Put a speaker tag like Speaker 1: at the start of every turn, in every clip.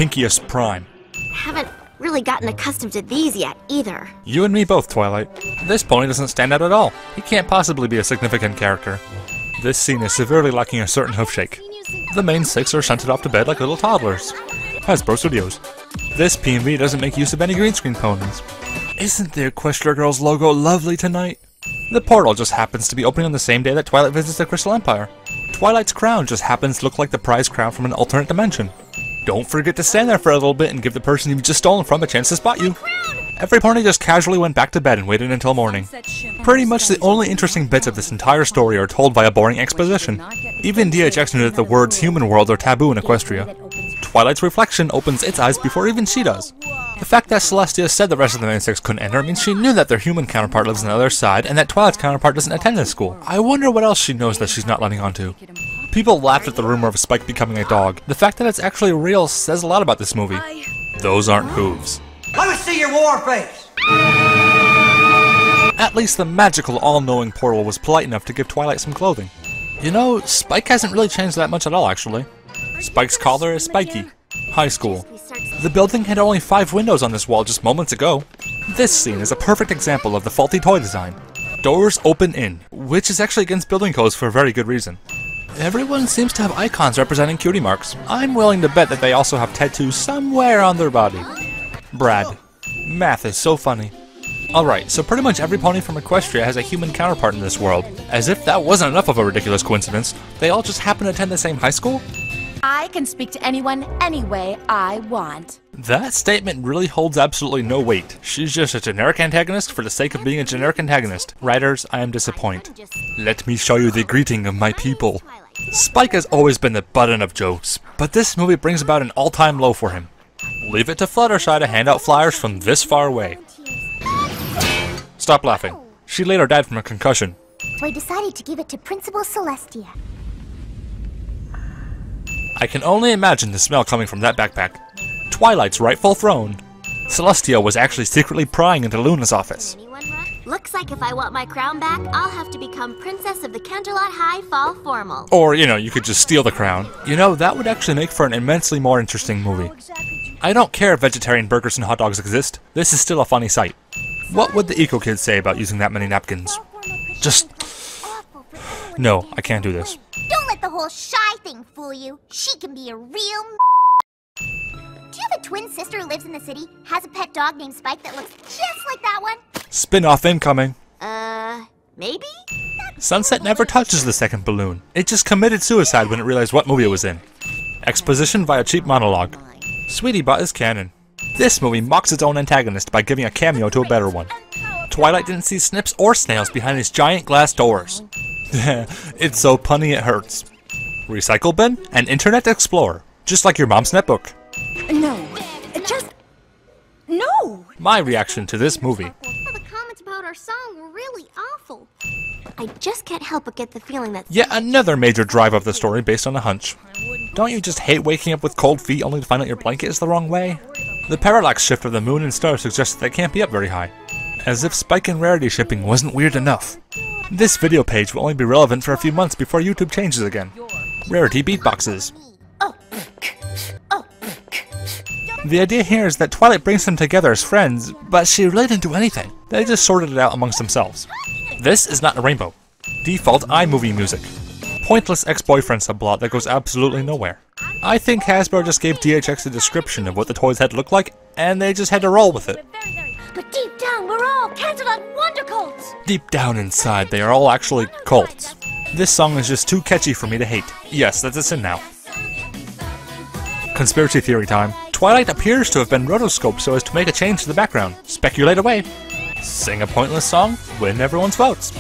Speaker 1: Pinkiest Prime.
Speaker 2: Haven't really gotten accustomed to these yet, either.
Speaker 1: You and me both, Twilight. This pony doesn't stand out at all. He can't possibly be a significant character. This scene is severely lacking a certain hoofshake. The main 6 are shunted off to bed like little toddlers. Hasbro Studios. This PMV doesn't make use of any green screen ponies. Isn't the Equestria Girls logo lovely tonight? The portal just happens to be opening on the same day that Twilight visits the Crystal Empire. Twilight's crown just happens to look like the prize crown from an alternate dimension. Don't forget to stand there for a little bit and give the person you've just stolen from a chance to spot you. Every pony just casually went back to bed and waited until morning. Pretty much the only interesting bits of this entire story are told via boring exposition. Even DHX knew that the words human world are taboo in Equestria. Twilight's reflection opens its eyes before even she does. The fact that Celestia said the rest of the main 6 couldn't enter means she knew that their human counterpart lives on the other side and that Twilight's counterpart doesn't attend this school. I wonder what else she knows that she's not letting on to. People laughed at the rumor of Spike becoming a dog. The fact that it's actually real says a lot about this movie. Those aren't hooves.
Speaker 3: Let me see your war face!
Speaker 1: At least the magical, all-knowing portal was polite enough to give Twilight some clothing. You know, Spike hasn't really changed that much at all, actually. Spike's collar is spiky. High school. The building had only 5 windows on this wall just moments ago. This scene is a perfect example of the faulty toy design. Doors open in, which is actually against building codes for a very good reason. Everyone seems to have icons representing cutie marks. I'm willing to bet that they also have tattoos somewhere on their body. Brad. Math is so funny. Alright, so pretty much every pony from Equestria has a human counterpart in this world. As if that wasn't enough of a ridiculous coincidence, they all just happen to attend the same high school?
Speaker 4: I can speak to anyone, any way I want.
Speaker 1: That statement really holds absolutely no weight. She's just a generic antagonist for the sake of being a generic antagonist. Writers, I am disappointed. Let me show you the greeting of my people. Spike has always been the butt end of jokes, but this movie brings about an all-time low for him. Leave it to Fluttershy to hand out flyers from this far away. Stop laughing. She later died from a concussion.
Speaker 5: So I decided to give it to Principal Celestia.
Speaker 1: I can only imagine the smell coming from that backpack. Twilight's rightful throne. Celestia was actually secretly prying into Luna's office.
Speaker 2: Looks like if I want my crown back, I'll have to become Princess of the Canterlot High Fall Formal.
Speaker 1: Or, you could just steal the crown. That would actually make for an immensely more interesting movie. I don't care if vegetarian burgers and hot dogs exist. This is still a funny sight. What would the Eco Kids say about using that many napkins? Just... No, I can't do this.
Speaker 5: Don't let the whole shy thing fool you. She can be a real Do you have a twin sister who lives in the city, has a pet dog named Spike that looks just like that one?
Speaker 1: Spin-off incoming.
Speaker 2: Maybe?
Speaker 1: Sunset never touches the second balloon. It just committed suicide when it realized what movie it was in. Exposition via cheap monologue. Sweetie Butt is canon. This movie mocks its own antagonist by giving a cameo to a better one. Twilight didn't see snips or snails behind his giant glass doors. It's so punny it hurts. Recycle bin and Internet Explorer, just like your mom's netbook.
Speaker 4: No, no!
Speaker 1: My reaction to this movie.
Speaker 2: The comments about our song were really awful. I just can't help but get the feeling that...
Speaker 1: Yet another major drive of the story based on a hunch. Don't you just hate waking up with cold feet only to find out your blanket is the wrong way? The parallax shift of the moon and stars suggests that they can't be up very high. As if Spike and Rarity shipping wasn't weird enough. This video page will only be relevant for a few months before YouTube changes again. Rarity beatboxes. The idea here is that Twilight brings them together as friends, but she really didn't do anything. They just sorted it out amongst themselves. This is not a rainbow. Default iMovie music. Pointless ex-boyfriend subplot that goes absolutely nowhere. I think Hasbro just gave DHX a description of what the toys had to look like, and they just had to roll with it.
Speaker 5: But deep down, we're all Canterlot Wonder Colts!
Speaker 1: Deep down inside, they are all actually cults. This song is just too catchy for me to hate. Yes, that's a sin now. Conspiracy theory time. Twilight appears to have been rotoscoped so as to make a change to the background. Speculate away. Sing a pointless song, win everyone's votes.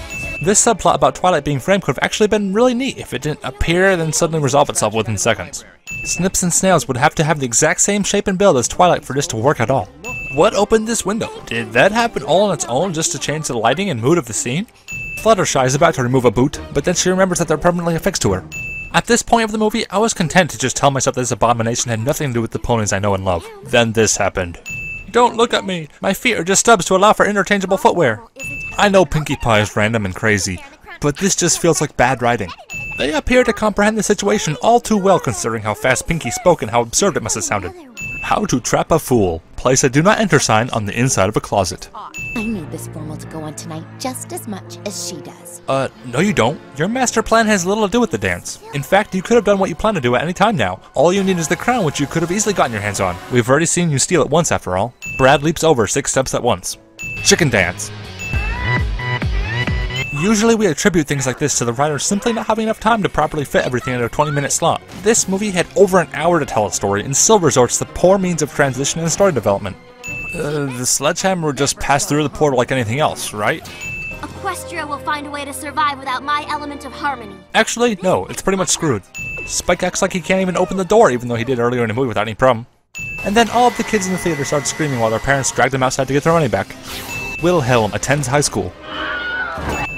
Speaker 1: This subplot about Twilight being framed could have actually been really neat if it didn't appear then suddenly resolve itself within seconds. Snips and snails would have to have the exact same shape and build as Twilight for this to work at all. What opened this window? Did that happen all on its own just to change the lighting and mood of the scene? Fluttershy is about to remove a boot, but then she remembers that they're permanently affixed to her. At this point of the movie, I was content to just tell myself this abomination had nothing to do with the ponies I know and love. Then this happened. Don't look at me! My feet are just stubs to allow for interchangeable footwear. I know Pinkie Pie is random and crazy, but this just feels like bad writing. They appear to comprehend the situation all too well considering how fast Pinkie spoke and how absurd it must have sounded. How to trap a fool. Place a do not enter sign on the inside of a closet.
Speaker 4: I need this formal to go on tonight just as much as she does.
Speaker 1: No you don't. Your master plan has little to do with the dance. In fact, you could have done what you plan to do at any time now. All you need is the crown, which you could have easily gotten your hands on. We've already seen you steal it once after all. Brad leaps over 6 steps at once. Chicken dance. Usually we attribute things like this to the writer simply not having enough time to properly fit everything into a 20-minute slot. This movie had over an hour to tell a story and still resorts to poor means of transition and story development. The sledgehammer would just pass through the portal like anything else, right?
Speaker 2: Equestria will find a way to survive without my element of harmony.
Speaker 1: Actually, no, it's pretty much screwed. Spike acts like he can't even open the door, even though he did earlier in the movie without any problem. And then all of the kids in the theater start screaming while their parents drag them outside to get their money back. Wilhelm attends high school.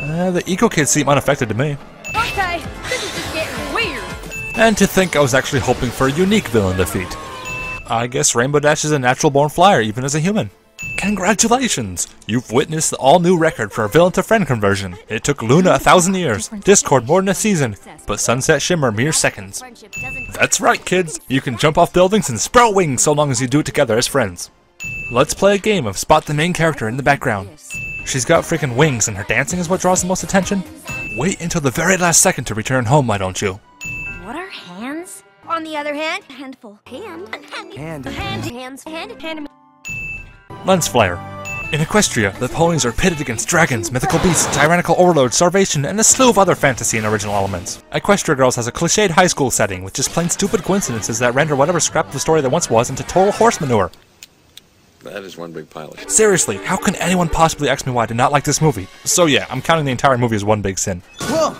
Speaker 1: The eco kids seem unaffected to me.
Speaker 6: Okay, this is just getting weird.
Speaker 1: And to think I was actually hoping for a unique villain defeat. I guess Rainbow Dash is a natural-born flyer, even as a human. Congratulations! You've witnessed the all-new record for a villain-to-friend conversion. It took Luna 1,000 years, Discord more than a season, but Sunset Shimmer mere seconds. That's right, kids! You can jump off buildings and sprout wings so long as you do it together as friends. Let's play a game of spot the main character in the background. She's got freaking wings and her dancing is what draws the most attention? Wait until the very last second to return home, why don't you?
Speaker 6: What are hands? On the other hand, handful. Hands.
Speaker 1: Lens flare. In Equestria, the ponies are pitted against dragons, mythical beasts, tyrannical overlords, starvation, and a slew of other fantasy and original elements. Equestria Girls has a cliched high school setting with just plain stupid coincidences that render whatever scrap of the story that once was into total horse manure.
Speaker 7: That is one big pile of shit.
Speaker 1: Seriously, how can anyone possibly ask me why I did not like this movie? So yeah, I'm counting the entire movie as one big sin.
Speaker 3: Whoa!